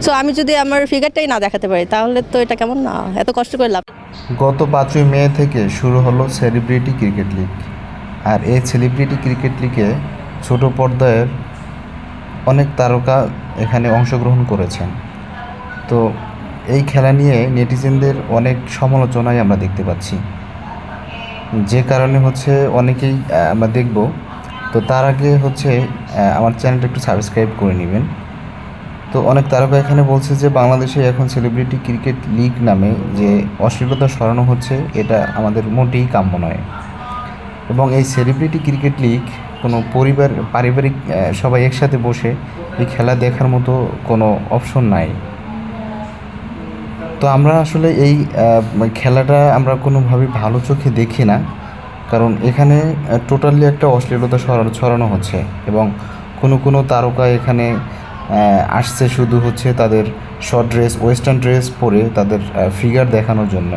So আমি যদি আমার ফিগারটাই না দেখাতে পারি তাহলে তো এটা কেমন না, এত কষ্ট করে লাভ। গত 5ই মে থেকে শুরু হলো সেলিব্রিটি ক্রিকেট লিগ। আর এই সেলিব্রিটি ক্রিকেট লিগে ছোট পর্দায়ের অনেক তারকা এখানে অংশগ্রহণ করেছেন। তো এই খেলা নিয়ে নেটিজেনদের অনেক সমালোচনাই আমরা দেখতে পাচ্ছি, যে কারণে হচ্ছে অনেকেই আমরা দেখব। তো তার আগে হচ্ছে আমার চ্যানেলটা একটু সাবস্ক্রাইব করে নেবেন। তো অনেক তারকা এখানে বলছে যে বাংলাদেশে এখন সেলিব্রিটি ক্রিকেট লিগ নামে যে অশ্লীলতা ছড়ানো হচ্ছে, এটা আমাদের মোটেই কাম্য নয়। এবং এই সেলিব্রিটি ক্রিকেট লিগ কোনো পারিবারিক সবাই একসাথে বসে এই খেলা দেখার মতো কোনো অপশন নাই। তো আমরা আসলে এই খেলাটা আমরা কোনোভাবেই ভালো চোখে দেখি না, কারণ এখানে টোটালি একটা অশ্লীলতা ছড়ানো হচ্ছে। এবং কোনো তারকা এখানে আসছে শুধু হচ্ছে তাদের শর্ট ড্রেস, ওয়েস্টার্ন ড্রেস পরে তাদের ফিগার দেখানোর জন্য।